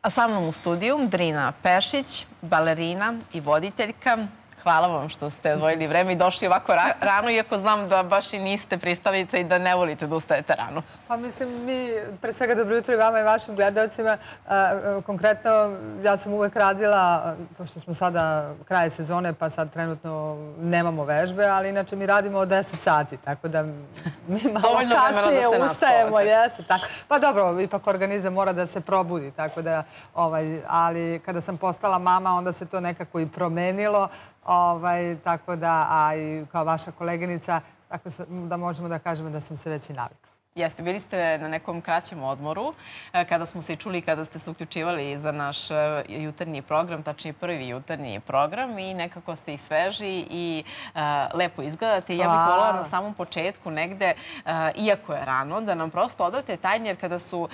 A sa mnom u studiju Drina Pešić, balerina i voditeljka. Hvala vam što ste odvojili vreme i došli ovako rano, iako znam da baš i niste pristalica i da ne volite da ustajete rano. Pa mislim, mi, pre svega dobro jutro i vama i vašim gledalcima. Konkretno, ja sam uvek radila, pošto smo sada kraje sezone, pa sad trenutno nemamo vežbe, ali inače mi radimo od 10 sati, tako da mi malo kasnije ustajemo. Pa dobro, ipak organizam mora da se probudi, tako da, ali kada sam postala mama, onda se to nekako i promenilo. Tako da, a i kao vaša koleginica, tako da možemo da kažemo da sam se već i navikla. Jeste, bili ste na nekom kraćem odmoru, kada smo se i čuli, kada ste se uključivali za naš jutarnji program, tačnije prvi jutarnji program i nekako ste i sveži i lepo izgledate. Ja bih voljela na samom početku negde, iako je rano, da nam prosto odate tajne, jer kada su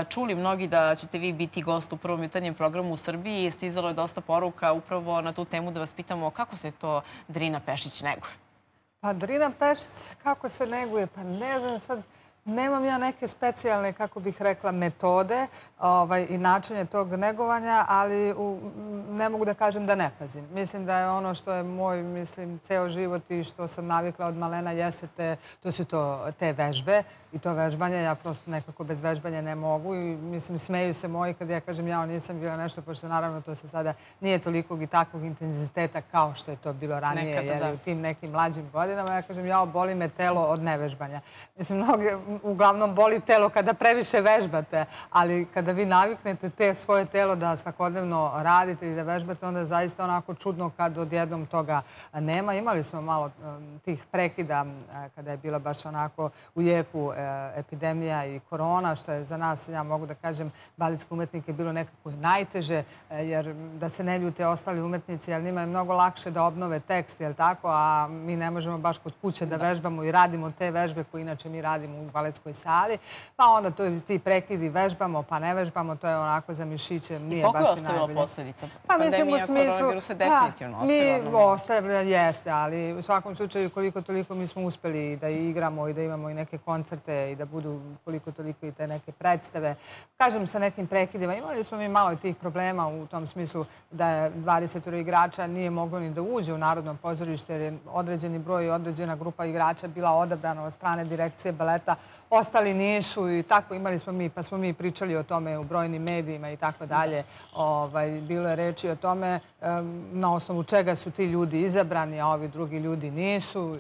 čuli mnogi da ćete vi biti gost u prvom jutarnjem programu u Srbiji, stizalo je dosta poruka upravo na tu temu da vas pitamo kako se to Drina Pešić neguje. Pa Drina Pešić, kako se neguje? Pa ne znam sad... Nemam ja neke specijalne, kako bih rekla, metode i načine tog negovanja, ali ne mogu da kažem da ne pazim. Mislim da je ono što je moj, mislim, ceo život i što sam navikla od malena jeste to su te vežbe i to vežbanje. Ja prosto nekako bez vežbanja ne mogu i mislim, smeju se moji kad ja kažem ja nisam bila nešto, pošto naravno to se sada nije tolikog i takvog intenziteta kao što je to bilo ranije, jer u tim nekim mlađim godinama ja kažem ja boli me telo od nevežbanja. Mislim, mnoge uglavnom boli telo kada previše vežbate, ali kada vi naviknete te svoje telo da svakodnevno radite i da vežbate, onda je zaista onako čudno kad odjednom toga nema. Imali smo malo tih prekida kada je bila baš onako u jeku epidemija i korona, što je za nas, ja mogu da kažem, baletske umetnike bilo nekako i najteže, jer da se ne ljute ostali umetnici, jer njima je mnogo lakše da obnove tekst, jel tako, a mi ne možemo baš kod kuće da vežbamo i radimo te vežbe koje inače mi radimo u baletskoj sali, pa onda ti prekidi vežbamo, pa ne vežbamo, to je onako za mišiće, nije baš i najbolje. I koliko je ostavilo posljedica? Pa mislim u smislu... Koronavirus je definitivno ostavilo. Mi ostavilo, jeste, ali u svakom slučaju koliko toliko mi smo uspeli da igramo i da imamo i neke koncerte i da budu koliko toliko i te neke predstave. Kažem, sa nekim prekidima. Imali smo mi malo tih problema u tom smislu da je 20 igrača nije moglo ni da uđe u Narodno pozorište, jer je određeni broj i određena grupa igrača bila odabrana od strane direkcije baleta. Ostali nisu i tako imali smo mi, pa smo mi pričali o tome u brojnim medijima i tako dalje. Bilo je reči o tome na osnovu čega su ti ljudi izabrani, a ovi drugi ljudi nisu.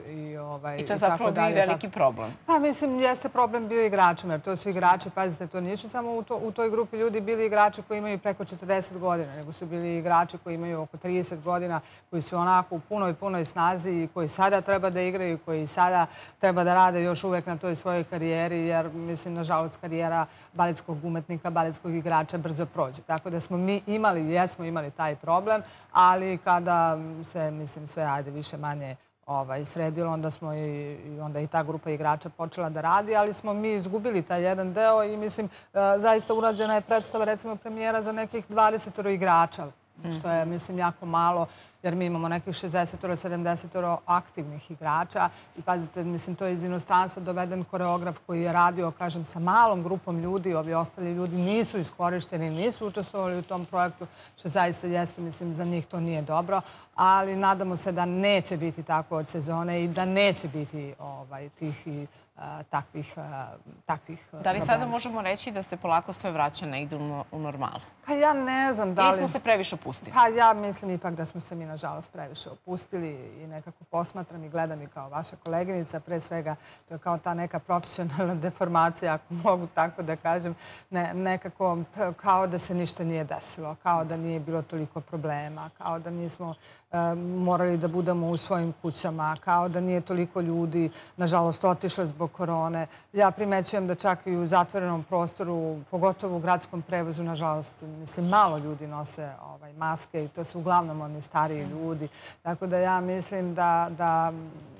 I to je zapravo bio veliki problem. Pa mislim, jeste problem bio igračima, jer to su igrači, pazite, to nisu samo u toj grupi ljudi bili igrači koji imaju preko 40 godina, nego su bili igrači koji imaju oko 30 godina, koji su onako u punoj snazi i koji sada treba da igraju, koji sada treba da rade još uvek na toj svojoj karijeri, jer, mislim, nažalost, karijera baletskog umetnika, baletskog igrača brzo prođe. Tako da smo mi jesmo imali taj problem, ali kada se, mislim, sve, ajde, više manje sredilo, onda i ta grupa igrača počela da radi, ali smo mi izgubili taj jedan deo i, mislim, zaista urađena je predstava, recimo, premijera za nekih 20 igrača, što je, mislim, jako malo, jer mi imamo nekih 60-70 aktivnih igrača i pazite, mislim, to je iz inostranstva doveden koreograf koji je radio, kažem, sa malom grupom ljudi, ovi ostali ljudi nisu iskorišteni, nisu učestvovali u tom projektu, što zaista jeste, mislim, za njih to nije dobro, ali nadamo se da neće biti tako od sezone i da neće biti tih i takvih problema. Da li sada možemo reći da se polako sve vraća negdje u normalu? Pa ja ne znam da li... Ili smo se previše opustili? Pa ja mislim ipak da smo se mi, nažalost, previše opustili i nekako posmatram i gledam i kao vaša koleginica. Pre svega, to je kao ta neka profesionalna deformacija, ako mogu tako da kažem, nekako kao da se ništa nije desilo, kao da nije bilo toliko problema, kao da nismo morali da budemo u svojim kućama, kao da nije toliko ljudi, nažalost, otišlo zbog korone. Ja primećujem da čak i u zatvorenom prostoru, pogotovo u gradskom prevozu, nažalost, mislim, malo ljudi nose maske i to su uglavnom oni stariji ljudi. Tako da ja mislim da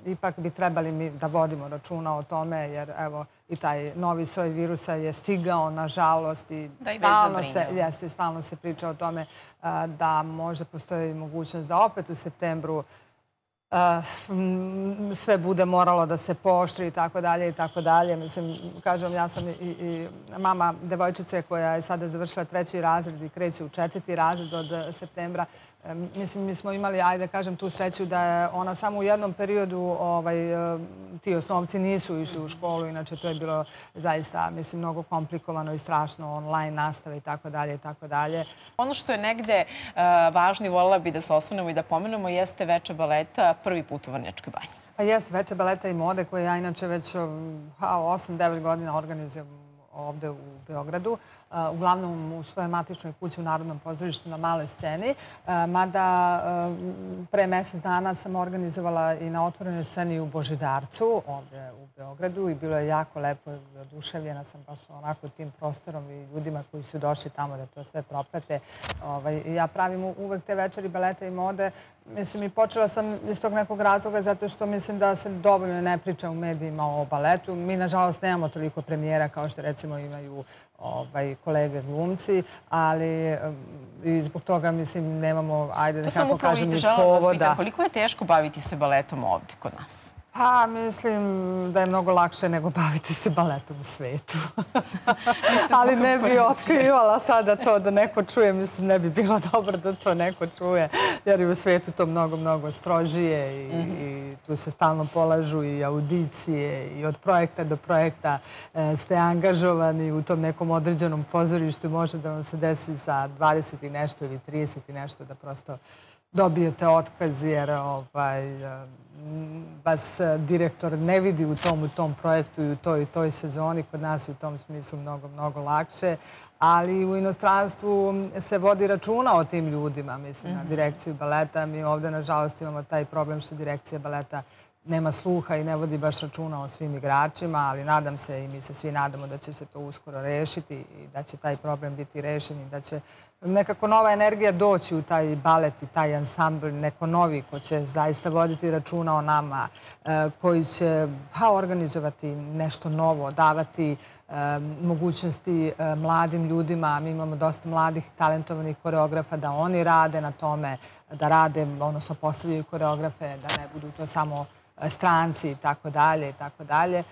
ipak bi trebali mi da vodimo računa o tome, jer evo i taj novi soj virusa je stigao, nažalost, i stalno se priča o tome da možda postoji mogućnost da opet u septembru sve bude moralo da se pooštri i tako dalje i tako dalje. Mislim, kažem, ja sam i mama devojčice koja je sada završila 3. razred i kreće u 4. razred od septembra. Mislim, mi smo imali, ajde kažem, tu sreću da je ona samo u jednom periodu, ti osnovci nisu išli u školu, inače to je bilo zaista, mislim, mnogo komplikovano i strašno, online nastave i tako dalje i tako dalje. Ono što je negde važno i voljela bi da se osvrnemo i da pomenemo jeste Veče baleta prvi put u Vrnjačkoj banji. Pa jeste Veče baleta i mode koje ja inače već 8-9 godina organizujem ovde u Beogradu, uglavnom u svojoj matičnoj kući u Narodnom pozorištu na Maloj sceni. Mada pre mesec dana sam organizovala i na otvorenoj sceni u Božidarcu, ovde u Beogradu, i bilo je jako lepo i oduševljena sam baš onako tim prostorom i ljudima koji su došli tamo da to sve proprate. Ja pravim uvek te večeri baleta i mode. Mislim, i počela sam iz tog nekog razloga zato što mislim da se dovoljno ne priča u medijima o baletu. Mi, nažalost, nemamo toliko premijera kao što recimo imaju kolege glumci, ali i zbog toga, mislim, nemamo, ajde da kako kažem, i povoda. Koliko je teško baviti se baletom ovde kod nas? Pa, mislim da je mnogo lakše nego baviti se baletom u svetu. Ali ne bi otkrivala sada to da neko čuje. Mislim, ne bi bilo dobro da to neko čuje, jer je u svetu to mnogo, mnogo strožije i tu se stalno polažu i audicije i od projekta do projekta ste angažovani u tom nekom određenom pozorištu. Može da vam se desi sa 20 i nešto ili 30 i nešto da prosto dobijete otkaz jer vas direktor ne vidi u tom projektu i u toj sezoni. Kod nas je u tom smislu mnogo, mnogo lakše. Ali u inostranstvu se vodi računa o tim ljudima, mislim, na direkciju baleta. Mi ovde, nažalost, imamo taj problem što direkcija baleta nema sluha i ne vodi baš računa o svim igračima, ali nadam se i mi se svi nadamo da će se to uskoro rešiti i da će taj problem biti rešen i da će nekako nova energija doći u taj balet i taj ansambl, neko novi ko će zaista voditi računa o nama, koji će organizovati nešto novo, davati mogućnosti mladim ljudima. Mi imamo dosta mladih talentovanih koreografa da oni rade na tome, da rade, odnosno postavljaju koreografe, da ne budu to samo stranci i tako dalje i tako dalje.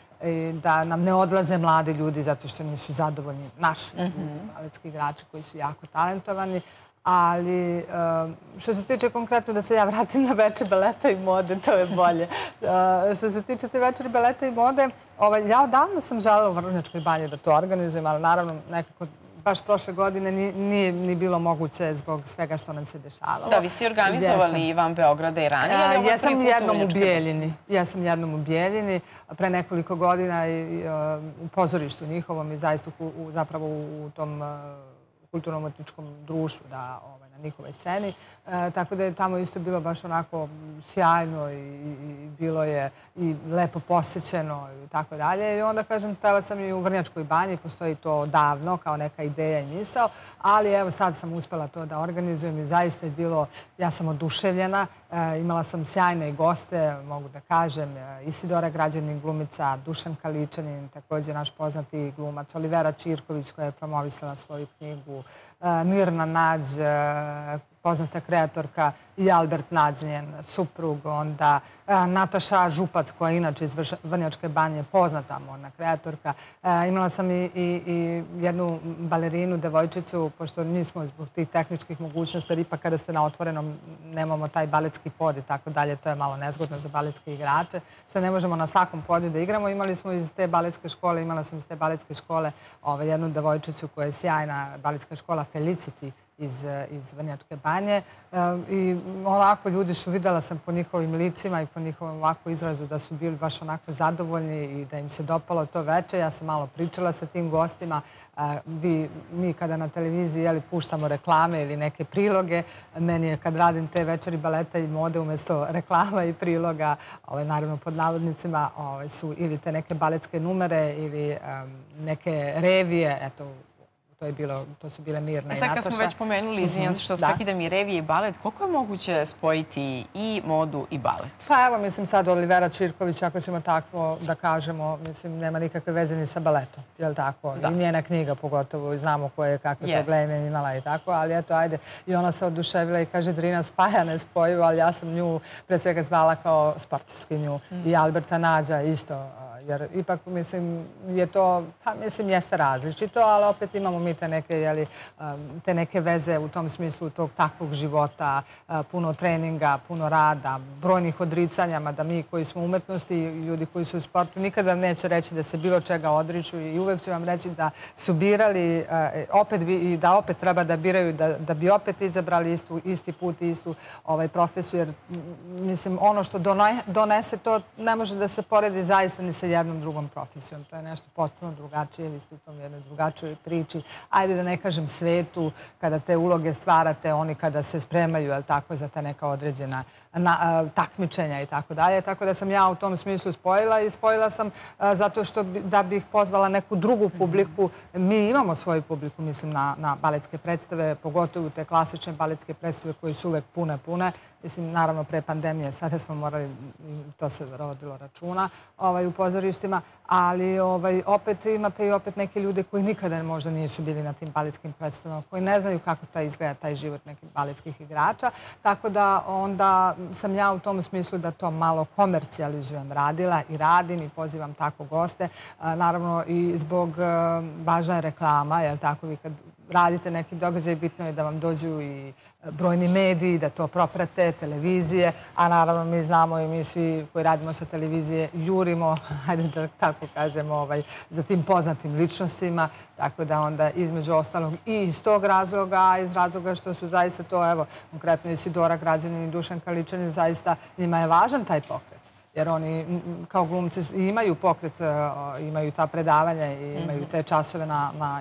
Da nam ne odlaze mladi ljudi zato što nisu zadovoljni naši baletski igrači koji su jako talentovani. Ali što se tiče konkretno da se ja vratim na Veče baleta i mode, to je bolje. Što se tiče te Večeri baleta i mode, ja odavno sam želela u Vrnjačkoj banji da to organizujem, ali naravno nekako baš prošle godine nije ni bilo moguće zbog svega što nam se dešavalo. Da, vi ste organizovali i van Beograda i ranije, ali ovo je prvi put u Vrnjačkoj. Jesam jednom u Bijeljini, pre nekoliko godina u pozorištu njihovom i zaista zapravo u tom kulturno-umetničkom društvu na njihovoj sceni. Tako da je tamo isto bilo baš onako sjajno i bilo je i lepo posećeno i tako dalje. I onda, kažem, htjela sam i u Vrnjačkoj banji, postoji to davno kao neka ideja i misao, ali evo sad sam uspela to da organizujem i zaista je bilo, ja sam oduševljena. Imala sam sjajne goste, mogu da kažem, Isidora Građanin, glumica, Dušan Kaličanin, također naš poznati glumac, Olivera Čirković koja je promovisala svoju knjigu, Mirna Nađ, poznata kreatorka, i Albert Nađ, njen suprug, onda Nataša Župac, koja je inače iz Vrnjačke banje poznata modna kreatorka. Imala sam i jednu balerinu, devojčicu, pošto nismo zbog tih tehničkih mogućnosti, jer ipak kada ste na otvorenom nemamo taj baletski pod i tako dalje, to je malo nezgodno za baletske igrače, što ne možemo na svakom podiju da igramo. Imala sam iz te baletske škole jednu devojčicu koja je sjajna, baletska škola Felicity iz Vrnjačke banje. I onako ljudi su, videla sam po njihovim licima i po njihovom ovako izrazu da su bili baš onako zadovoljni i da im se dopalo to veče. Ja sam malo pričala sa tim gostima. Mi kada na televiziji puštamo reklame ili neke priloge, meni je kad radim te Večeri baleta i mode umjesto reklama i priloga, naravno pod navodnicima, su ili te neke baletske numere ili neke revije, eto, to su bile Mirna i Sad Nataša. kad smo već pomenuli, izvinjam se što se prekidam, i revije i balet, koliko je moguće spojiti i modu i balet? Pa evo, mislim sad Olivera Čirković, ako ćemo tako da kažemo, mislim, nema nikakve veze ni sa baletom, je li tako? I njena knjiga pogotovo, i znamo koje kakve probleme imala i tako, ali eto, ajde, i ona se oduševila i kaže Drina spaja nespojivo, ali ja sam nju pre svega zvala kao sportiskinju i Alberta Nađa isto. Jer ipak, mislim, je to, pa mislim, jeste različito, ali opet imamo mi te neke veze u tom smislu tog takvog života, puno treninga, puno rada, brojnih odricanja, mada mi koji smo u umetnosti i ljudi koji su u sportu nikad vam neće reći da se bilo čega odriču i uvek će vam reći da su birali i da opet treba da biraju, da bi opet izabrali isti put i istu profesiju, jer, mislim, ono što donese to ne može da se poredi zaista ni sa jednom drugom profesijom. To je nešto potpuno drugačije, vi ste u tom jednoj drugačijoj priči. Ajde da ne kažem svetu, kada te uloge stvarate, oni kada se spremaju, jel tako, za ta neka određena takmičenja i tako dalje. Tako da sam ja u tom smislu spojila i spojila sam zato što da bih pozvala neku drugu publiku. Mi imamo svoju publiku, mislim, na baletske predstave, pogotovo te klasične baletske predstave koje su uvek pune. Mislim, naravno, pre pandemije, sada smo morali, to se rodilo računa u pozorištima, ali opet imate i opet neke ljude koji nikada možda nisu bili na tim baletskim predstavama, koji ne znaju kako izgleda taj život nekih baletskih igrača. Tako da onda sam ja u tom smislu da to malo komercijalizujem radila i radim i pozivam tako goste. Naravno i zbog važna reklama, jer tako vi kad radite neki događaj, bitno je da vam dođu i brojni mediji, da to proprate, televizije, a naravno mi znamo i mi svi koji radimo sa televizije jurimo, hajde da tako kažemo, za tim poznatim ličnostima, tako da onda između ostalog i iz tog razloga, a iz razloga što su zaista to, evo, konkretno Isidora Građanin i Dušan Kaličanin, zaista njima je važan taj pokret. Jer oni kao glumci imaju pokret, imaju ta predavanja i imaju te časove,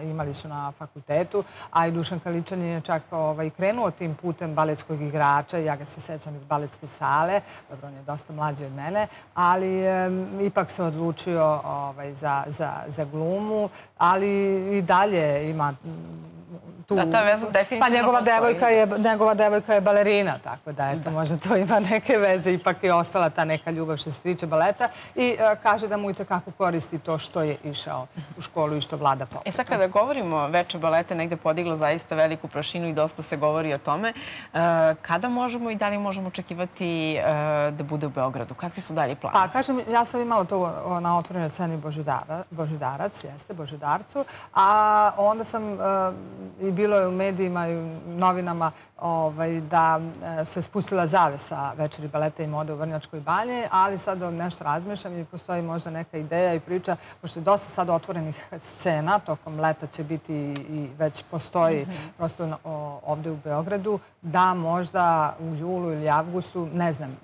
imali su na fakultetu, a i Dušan Kaličanin je čak krenuo tim putem baletskog igrača. Ja ga se sećam iz baletske sale, dobro, on je dosta mlađi od mene, ali ipak se odlučio za glumu, ali i dalje ima Da, ta veza definitivno postoji. Njegova devojka je balerina, tako da, eto, možda to ima neke veze. Ipak je ostala ta neka ljubav što se tiče baleta i kaže da mu i tekako koristi to što je išao u školu i što vlada pokretom. Sad kada govorimo Veče baleta negde podiglo zaista veliku prašinu i dosta se govori o tome, kada možemo i da li možemo očekivati da bude u Beogradu? Kakvi su dalje planovi? Pa, kažem, ja sam imala to na otvorenoj sceni Božidarac, jeste, Božidarcu, a onda sam i bilo je u medijima i u novinama da se spustila zavesa Večeri baleta i mode u Vrnjačkoj banji, ali sad nešto razmišljam i postoji možda neka ideja i priča, pošto je dosta sad otvorenih scena, tokom leta će biti i već postoji prosto ovde u Beogradu, da možda u julu ili avgustu, ne znam,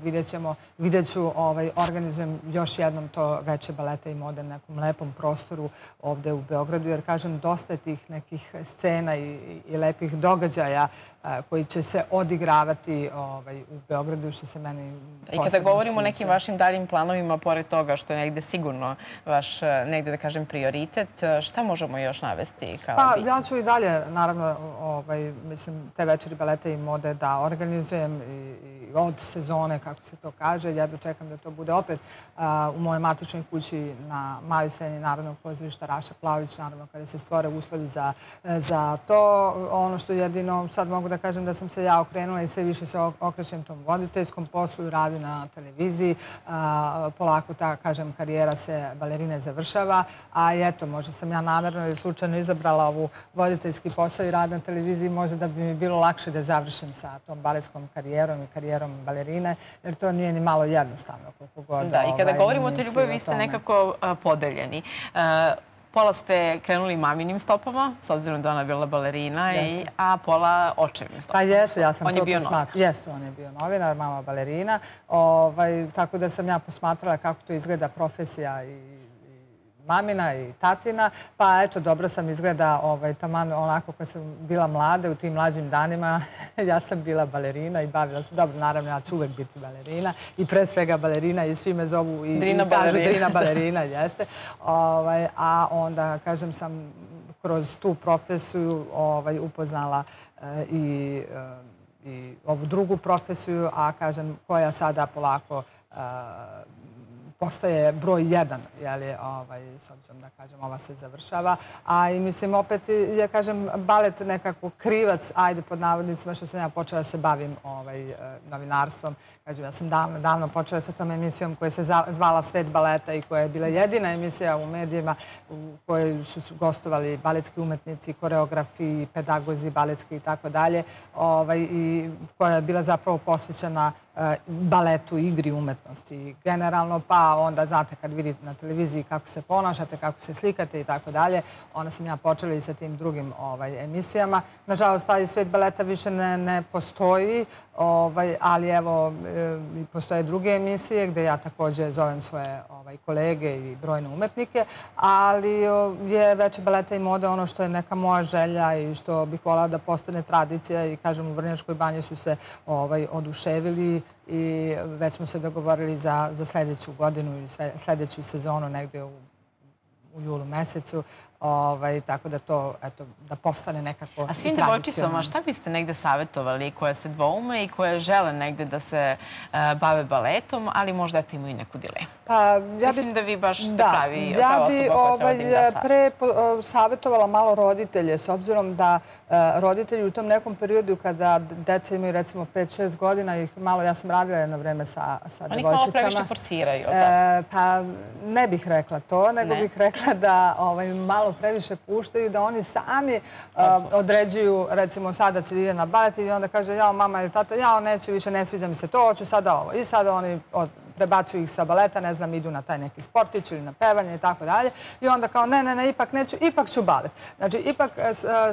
vidjet ću, organizujem još jednom to Veče baleta i mode na nekom lepom prostoru ovde u Beogradu, jer kažem, dosta je tih nekih scena i lepih događaja koji će se odigravati u Beogradu, što se meni posebno sviđa. I kada govorimo o nekim vašim daljim planovima, pored toga što je negde sigurno vaš, negde da kažem, prioritet, šta možemo još navesti kao bitno? Ja ću i dalje, naravno, mislim, te Večeri baleta i mode da organizujem i od sezone, kako se to kaže. Jedva čekam da to bude opet u mojoj matičnoj kući na maloj sceni Narodnog pozorišta Raša Plavić, naravno, kada se stvore uslovi za to. Ono što jedino sad mogu da kažem da sam se ja okrenula i sve više se okrećem tom voditeljskom poslu i radu na televiziji. Polako ta, kažem, karijera se balerine završava, a eto, možda sam ja namerno ili slučajno izabrala ovu voditeljski posao i rad na televiziji, možda da bi mi bilo lakše da završim sa tom baletskom karijerom i karijerom balerine, jer to nije ni malo jednostavno, koliko god. Da, i kada govorimo o toj ljubavi, vi ste nekako podeljeni. Pola ste krenuli maminim stopama, s obzirom da ona bila balerina, a pola očevim stopama. Pa jeste, ja sam to posmatrala. Jeste, on je bio novinar, mama balerina. Tako da sam ja posmatrala kako to izgleda profesija i mamina i tatina. Pa eto, dobro sam izgleda taman onako kad sam bila mlada, u tim mlađim danima ja sam bila balerina i bavila se. Dobro, naravno, ja ću uvek biti balerina i pre svega balerina i svi me zovu i kažu Drina balerina, jeste. A onda, kažem, sam kroz tu profesiju upoznala i ovu drugu profesiju, a kažem koja sada polako postaje broj 1, s obzirom da kažem ova se završava. A i mislim opet je, kažem, balet nekako krivac, ajde pod navodnicima, što sam ja počela da se bavim novinarstvom. Kažem, ja sam davno počela sa tom emisijom koja se zvala Svet baleta i koja je bila jedina emisija u medijima u kojoj su gostovali baletski umetnici, koreografi, pedagozi baletski i tako dalje, i koja je bila zapravo posvećena baletu, igri, umetnosti. Generalno, pa onda, znate, kad vidite na televiziji kako se ponašate, kako se slikate i tako dalje, onda sam ja počela i sa tim drugim emisijama. Nažalost, taj Svet baleta više ne postoji, ali evo, postoje druge emisije gde ja također zovem svoje kolege i brojne umetnike, ali je Veče baleta i mode ono što je neka moja želja i što bih voljela da postane tradicija i, kažem, u Vrnjačkoj banji su se oduševili i već smo se dogovorili za sljedeću godinu ili sljedeću sezonu negdje u julu mesecu. Tako da to, eto, da postane nekako i tradicionalno. A svim devojčicama šta biste negde savjetovali koje se dvoume i koje žele negde da se bave baletom, ali možda eto imaju neku dilemu? Mislim da vi baš ste prava osoba koja treba da im da savjet. Ja bi pre savjetovala malo roditelje, s obzirom da roditelji u tom nekom periodu kada deca imaju recimo 5-6 godina, ja sam radila jedno vreme sa devojčicama. Oni malo previše forsiraju. Pa ne bih rekla to, nego bih rekla da malo previše puštaju, da oni sami određuju, recimo sada će ide na balet i onda kaže jao mama ili tata, jao neću više, ne sviđa mi se to, hoću sada ovo. I sada oni prebacuju ih sa baleta, ne znam, idu na taj neki sportić ili na pevanje i tako dalje. I onda kao ne, ipak neću, ipak ću balet. Znači, ipak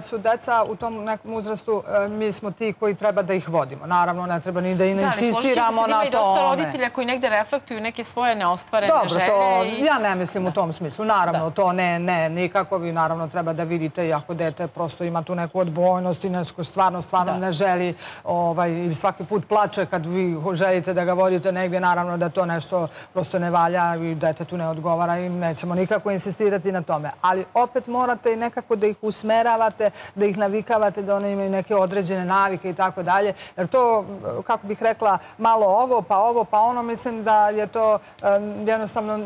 su deca u tom nekom uzrastu, mi smo ti koji treba da ih vodimo. Naravno, ne treba ni da insistiramo na tome. Ima i dosta roditelja koji negde reflektuju neke svoje neostvarene želje. Dobro, ja ne mislim u tom smislu. Naravno, to ne, nikako. Vi naravno treba da vidite i ako dete prosto ima tu neku odbojnost i nešto stvarno ne želi i svaki put plače kad vi želite da ga vodite negdje, naravno da to nešto prosto ne valja i dete tu ne odgovara i nećemo nikako insistirati na tome. Ali opet morate i nekako da ih usmeravate, da ih navikavate, da one imaju neke određene navike i tako dalje. Jer to, kako bih rekla, malo ovo, pa ono, mislim da je to jednostavno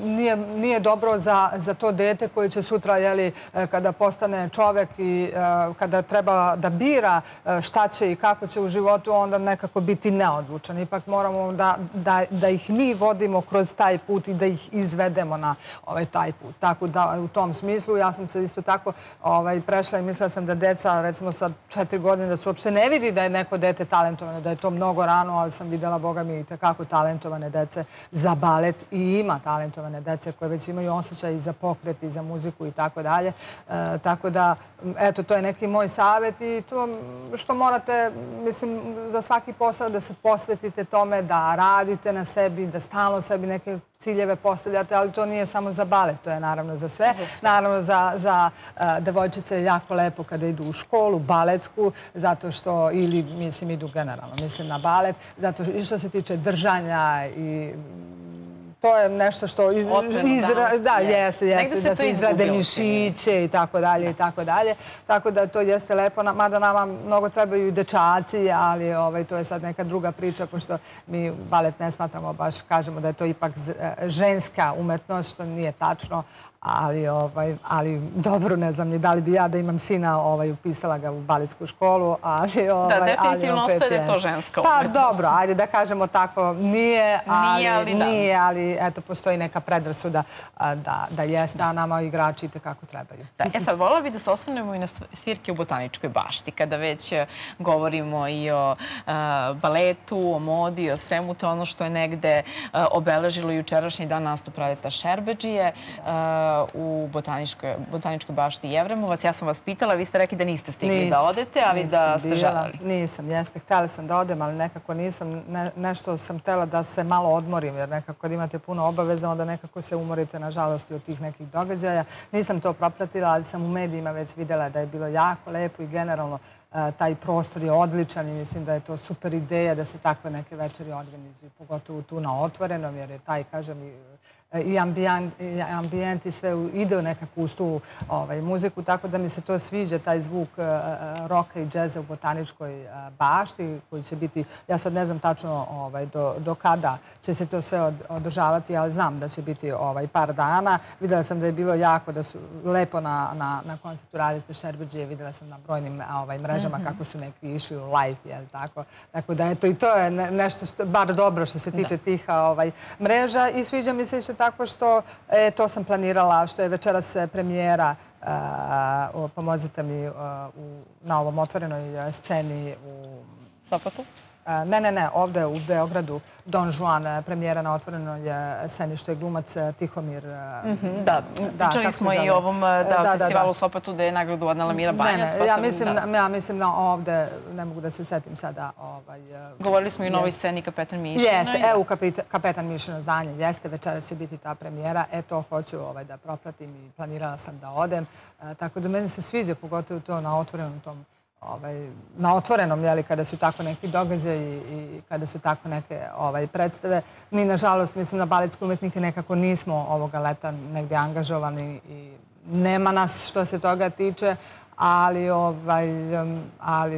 nije dobro za to dete koje će sutra, kada postane čovek i kada treba da bira šta će i kako će u životu, onda nekako biti neodlučan. Ipak moramo da ih mi vodimo kroz taj put i da ih izvedemo na taj put. Tako da u tom smislu ja sam se isto tako prešla i mislila sam da deca, recimo sa 4 godine, da se uopšte ne vidi da je neko dete talentovano, da je to mnogo rano, ali sam videla, Boga mi, i takako talentovane dece za balet i ima talentovane dece koje već imaju osjećaj i za pokret i za muziku i tako dalje. Tako da, eto, to je neki moj savjet i to što morate, mislim, za svaki posao da se posvetite tome, da radite na sebi, da stalno sebi neke ciljeve postavljate, ali to nije samo za balet, to je naravno za sve. Naravno za devojčice je jako lepo kada idu u školu, baletsku, zato što, ili mislim idu generalno, mislim na balet, zato što se tiče držanja i to je nešto što da se izrade mišiće i tako dalje i tako dalje. Tako da to jeste lepo, mada nama mnogo trebaju i dečaci, ali to je sad neka druga priča, pošto mi balet ne smatramo baš, kažemo da je to ipak ženska umetnost, što nije tačno. Ali dobro, ne znam ni da li bi ja da imam sina upisala ga u baletsku školu, ali da, definitivno ostaje da je to ženska umetnost. Pa dobro, ajde da kažemo tako, nije, ali eto, postoji neka predrasuda da jeste, a nama igrači itekako trebaju. Sad, voljela bih da se osvrnemo i na svirke u Botaničkoj bašti, kada već govorimo i o baletu, o modi, o svemu, to ono što je negde obeležilo jučerašnji dan nastup Radeta Šerbedžije u Botaničkoj bašti Jevremovac. Ja sam vas pitala, vi ste rekli da niste stigli da odete, ali da ste želeli. Nisam, jeste. Htjela sam da odem, ali nekako nisam. Nešto sam htjela da se malo odmorim, jer nekako kad imate puno obaveza, onda nekako se umorite, nažalost, od tih nekih događaja. Nisam to propratila, ali sam u medijima već vidjela da je bilo jako lepo i generalno taj prostor je odličan i mislim da je to super ideja da se takve neke večeri organizuju, pogotovo tu na otvorenom, jer je taj, kažem, i ambijent i sve ide nekako uz tu muziku, tako da mi se to sviđa, taj zvuk roka i džeza u Botaničkoj bašti, koji će biti, ja sad ne znam tačno do kada će se to sve održavati, ali znam da će biti par dana. Videla sam da je bilo jako, da su lepo na koncertu Radite Šerbedžije, videla sam na brojnim mrežama kako su neki išli u live, jel tako? Tako da, eto, i to je nešto što, bar dobro što se tiče tih mreža i sviđa mi se isto tako što, to sam planirala, što je večeras premijera, pomozite mi, na ovom otvorenoj sceni u Sopotu? Ne, ovde u Beogradu, Don Juan, premijera na otvorenoj sceni, što je glumac Tihomir. Da, pričali smo i o ovom festivalu u Sopotu gde je nagradu odnela Mira Banjac. Ja mislim na ovde, ne mogu da se setim sada. Govorili smo i o novoj sceni Kapetan Mišina. Jeste, evo Kapetan Mišino zdanje, jeste, večeras će biti ta premijera. To hoću da propratim i planirala sam da odem. Tako da meni se sviđa, pogotovo to na otvorenom tom na otvorenom, kada su tako neki događaji i kada su tako neke predstave. Mi, nažalost, mislim, na baletske umetnike nekako nismo ovoga leta negdje angažovani i nema nas što se toga tiče, ali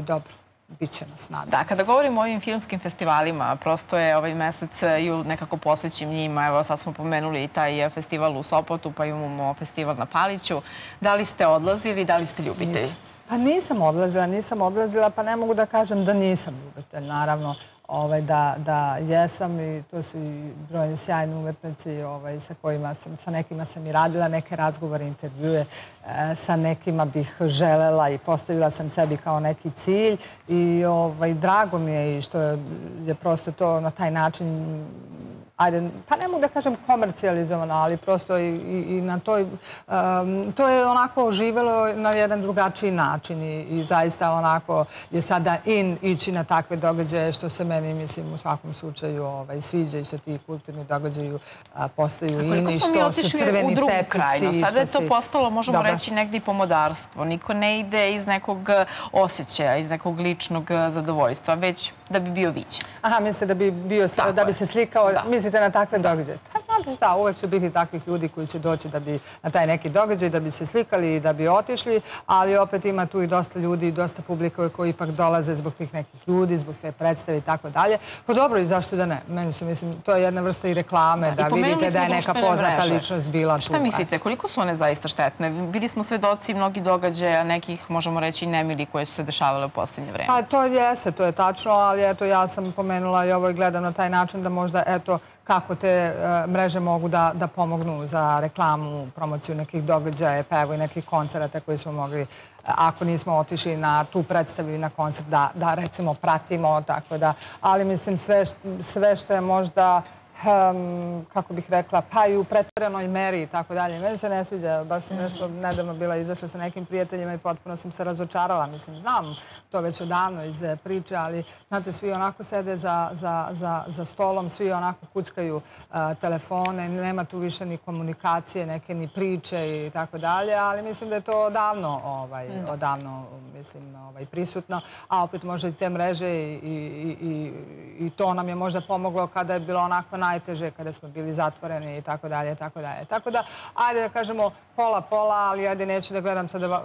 dobro, bit će nas, nadam se. Da, kada govorimo o ovim filmskim festivalima, prosto je ovaj mesec jul nekako posvećen njima. Evo, sad smo pomenuli i taj festival u Sopotu, pa imamo festival na Paliću. Da li ste odlazili, da li ste ljubitelji? Pa nisam odlazila, pa ne mogu da kažem da nisam ljubitelj. Naravno da jesam i to su i brojni sjajni umetnici sa nekima sam i radila neke razgovore, intervjue, sa nekima bih želela i postavila sam sebi kao neki cilj i drago mi je i što je prosto to na taj način, ajde, pa ne mogu da kažem komercijalizovano, ali prosto i na toj, to je onako živelo na jedan drugačiji način i zaista onako je sada ići na takve događaje, što se meni, mislim, u svakom slučaju sviđa i što ti kulturni događaju postaju i što su crveni tepisi. Sada je to postalo, možemo reći, negdje i pomodarstvo. Niko ne ide iz nekog osjećaja, iz nekog ličnog zadovoljstva, već da bi bio viđen. Aha, mislite da bi se slikao, mislite na takve događaje? Pa znate šta, uvek će biti takvih ljudi koji će doći da bi na taj neki događaj, da bi se slikali i da bi otišli, ali opet ima tu i dosta ljudi i dosta publike koji ipak dolaze zbog tih nekih ljudi, zbog te predstave i tako dalje. Pa dobro, i zašto da ne? Meni se, mislim, to je jedna vrsta i reklame, da vidite da je neka poznata ličnost bila tu. Šta mislite, koliko su one zaista štetne? Bili smo svedoci mnogih događaja, nekih, možemo reći, nemili koje su se dešavale u posljednje vreme. Pa to jeste, to je tačno, ali eto, ja sam pomenula i ovo i gledam na taj način da možda, eto, kako te mreže mogu da pomognu za reklamu, promociju nekih događaja, pa evo i nekih koncerata koji smo mogli, ako nismo otišli na tu predstavu i na koncert, da recimo pratimo, tako da, ali mislim sve što je možda, kako bih rekla, pa i u pretjeranoj meri i tako dalje. Meni se ne sviđa, baš sam nešto nedavno bila izašla sa nekim prijateljima i potpuno sam se razočarala. Mislim, znam to već odavno iz priče, ali znate, svi onako sede za stolom, svi onako kuckaju telefone, nema tu više ni komunikacije, neke ni priče i tako dalje, ali mislim da je to odavno prisutno, a opet možda i te mreže i to nam je možda pomoglo kada je bilo onako najteže, kada smo bili zatvoreni i tako dalje, tako dalje. Tako da, ajde da kažemo pola, ali ajde neću da gledam sada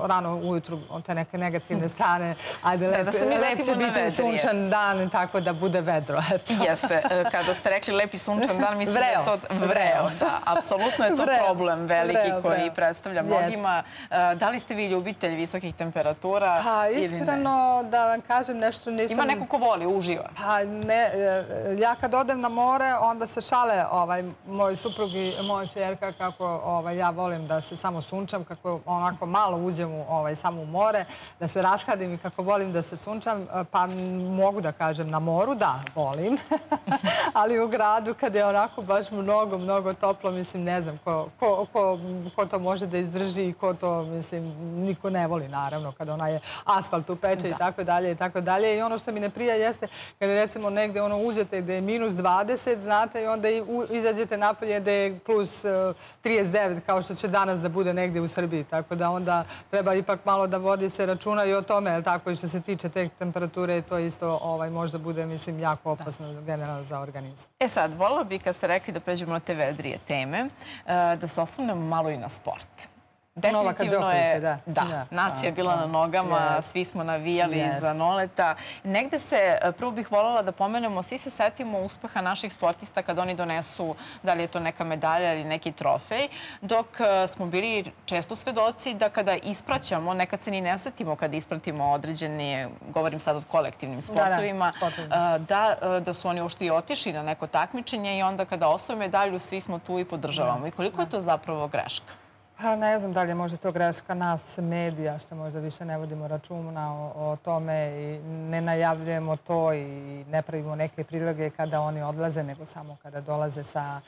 rano ujutru te neke negativne strane. Ajde, lep će biti sunčan dan, tako da bude vedro. Jeste, kada ste rekli lepi sunčan dan, mislim da je to vreo. Apsolutno je to problem veliki koji predstavlja mnogima. Da li ste vi ljubitelj visokih temperatura? Pa, iskreno da vam kažem nešto nisam... Ima neko ko voli, uživa? Pa ne, ja kad odem na more, onda se šale moj suprug i moja čerka kako ja volim da se samo sunčam, kako onako malo uđem samo u more, da se rashladim i kako volim da se sunčam, pa mogu da kažem na moru, da, volim. Ali u gradu kad je onako baš mnogo toplo, mislim, ne znam ko to može da izdrži i ko to, mislim, niko ne voli, naravno, kada onaj asfalt upeče i tako dalje i tako dalje. I ono što mi ne prija jeste kada recimo negde uđete gde je minus 20, znate, i onda izađete napolje da je plus 39, kao što će danas da bude negdje u Srbiji. Tako da onda treba ipak malo da vodi se računa i o tome, tako i što se tiče te temperature, to isto možda bude, mislim, jako opasno generalno za organizam. Sad, voljela bih kad ste rekli da pređemo na te vedrije teme, da se osvrnemo malo i na sport. Definitivno je, da, nacija je bila na nogama, svi smo navijali za Noleta. Negde se, prvo bih voljela da pomenemo, svi se setimo uspeha naših sportista kad oni donesu, da li je to neka medalja ili neki trofej, dok smo bili često svedoci da kada ispraćamo, nekad se ni ne setimo kada ispratimo određeni, govorim sad o kolektivnim sportovima, da su oni uopšte i otišli na neko takmičenje i onda kada osvoje medalju, svi smo tu i podržavamo. I koliko je to zapravo greška? Ne znam da li je možda to greška nas, medija, što možda više ne vodimo računa o tome i ne najavljujemo to i ne pravimo neke priloge kada oni odlaze, nego samo kada dolaze sa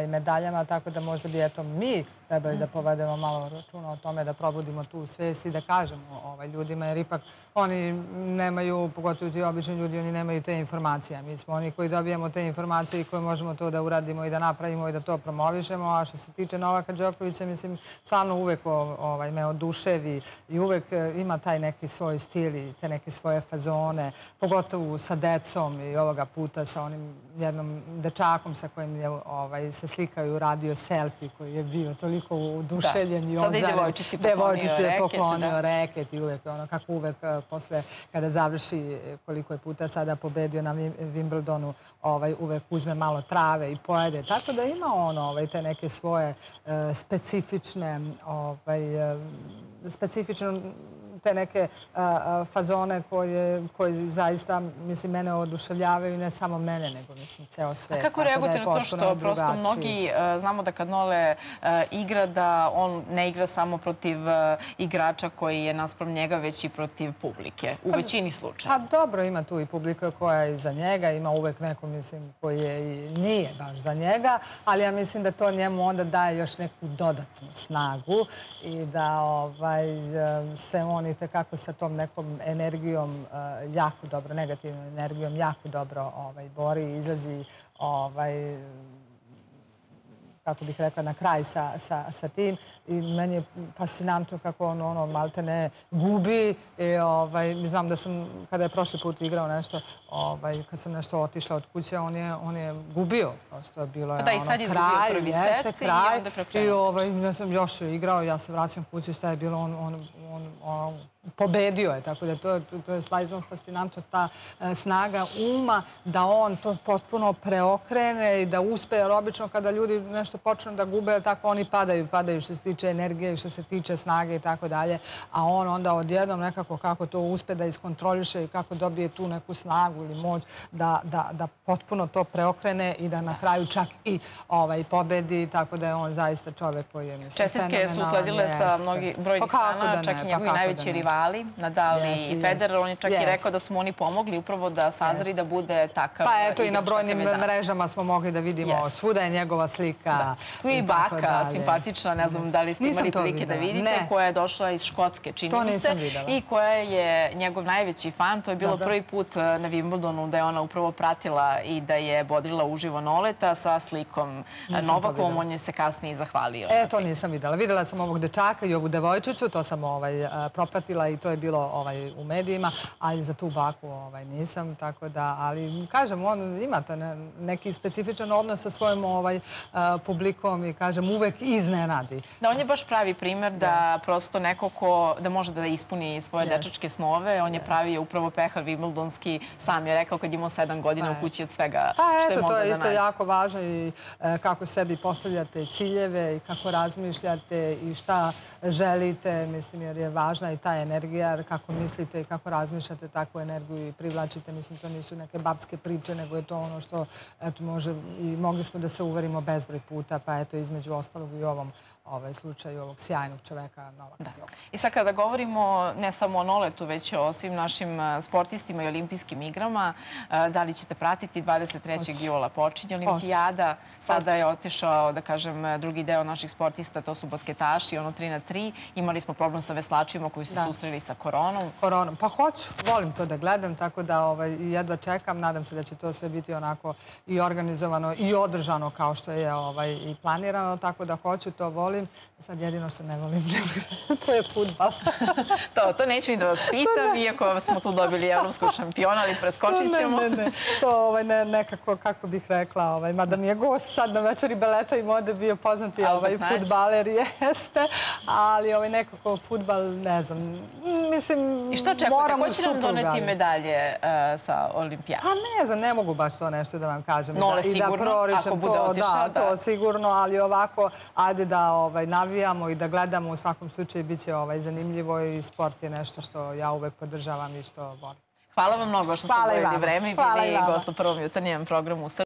medaljama. Tako da možda bi mi trebali da povedemo malo računa o tome, da probudimo tu svijest i da kažemo ljudima, jer ipak oni nemaju, pogotovo ti obični ljudi, oni nemaju te informacije. Mi smo oni koji dobijamo te informacije i koji možemo to da uradimo i da napravimo i da to promovišemo. A što se tiče Novaka Đokovića, mislim, stvarno uvek me oduševi i uvek ima taj neki svoj stil i te neke svoje fazone, pogotovo sa decom i ovoga puta sa onim jednom dečakom sa kojim se slikaju, radio selfie koji je bio toliko uduševljen i sada i devojčici je poklonio reket i uvek kako uvek posle kada završi koliko je puta sada pobedio na Wimbledonu, uvek uzme malo trave i pojede. Tako da ima on te neke svoje specifične te neke fazone koje zaista, mislim, mene oduševljavaju i ne samo mene, nego, mislim, ceo svet. A kako reagujete na to što prosto mnogi, znamo da kad Nole igra, da on ne igra samo protiv igrača koji je naspram njega, već i protiv publike, u većini slučaja? Pa dobro, ima tu i publika koja je za njega, ima uvek neko, mislim, koji nije baš za njega, ali ja mislim da to njemu onda daje još neku dodatnu snagu i da se on kako sa tom nekom energijom jako dobro, negativnom energijom jako dobro bori i izlazi, kako bih rekla, na kraj sa tim. I meni je fascinantno kako on malte ne gubi. Znam da sam, kada je prošli put igrao nešto, kad sam nešto otišla od kuće, on je gubio. Prosto je bilo da, i sad je izgubio prvi set i onda prekrenuo. I ja sam još igrao, ja se vraćam kući, šta je bilo, on pobedio je, tako da to je stvarno fascinantno, ta snaga uma da on to potpuno preokrene i da uspe, jer obično kada ljudi nešto počnu da gube, tako oni padaju što se tiče energije, što se tiče snage i tako dalje, a on onda odjednom nekako kako to uspe da iskontroliše i kako dobije tu neku snagu ili moć da potpuno to preokrene i da na kraju čak i pobedi, tako da je on zaista čovjek koji je, mislim, fenomenalan. Čestitke su usledile sa brojnih strana, čak i njegovi najveći rivali, Nadal i Federer. On je čak i rekao da su mu oni pomogli upravo da sazri, da bude takav. Pa eto, i na brojnim mrežama smo mogli da vidimo, svuda je njegova slika. Tu je i baka, simpatična, ne znam da li ste imali prilike da vidite, koja je došla iz Škotske, čini mi se, i koja je njegov najveći fan. To je bilo prvi put na Wimbledonu da je ona upravo pratila i da je bodrila uživo Noleta sa slikom Novakovom. On je se kasnije i zahvalio. To nisam videla. Videla sam ovog dečaka i ovu devojčicu, to sam propratila i to je bilo u medijima, ali za tu baku nisam, tako da, ali kažem, on ima neki specifičan odnos sa svojom publikom i kažem, uvek iznenadi. Da, on je baš pravi primjer da prosto neko ko da može da ispuni svoje dečačke snove, on je pravi upravo pehar Wimbledonski, sam je rekao kad imao 7 godina u kući od svega što je mogao da nađe. To je isto jako važno i kako sebi postavljate ciljeve i kako razmišljate i šta želite, mislim, jer je važna i ta energija, jer kako mislite i kako razmišljate, takvu energiju i privlačite. Mislim, to nisu neke babske priče, nego je to ono što može i mogli smo da se uverimo bezbroj puta, pa eto, između ostalog i u ovom slučaju ovog sjajnog čoveka Novaka Đokovića. I sad kada govorimo ne samo o noletu, već o svim našim sportistima i olimpijskim igrama, da li ćete pratiti 23. jula počinje olimpijada? Sada je otišao, da kažem, drugi deo naših sportista, to su basketaši, 3x3. Imali smo problem sa veslačima koji su se susreli sa koronom. Pa hoću, volim to da gledam, tako da jedva čekam. Nadam se da će to sve biti onako i organizovano i održano kao što je i planirano, tako da hoću, to volim. Sad jedino što ne volim, to je fudbal. To neću ni da vas pitam, iako smo tu dobili evropskog šampiona, ali preskočit ćemo. Ne. To nekako, kako bih rekla, mada mi je gost sad na večeri baleta i mode bio poznati fudbaler, jeste, ali nekako fudbal, ne znam, mislim, I što očekujete? Ko će nam doneti medalje sa olimpijada? Pa ne znam, ne mogu baš to nešto da vam kažem. Nole sigurno, ako bude otišao. Da, to sigurno, ali ovako, ajde da navijamo i da gledamo, u svakom slučaju bit će zanimljivo i sport je nešto što ja uvek podržavam i što volim. Hvala vam mnogo što ste odvojili vreme i bili gost u prvom jutarnjem programu.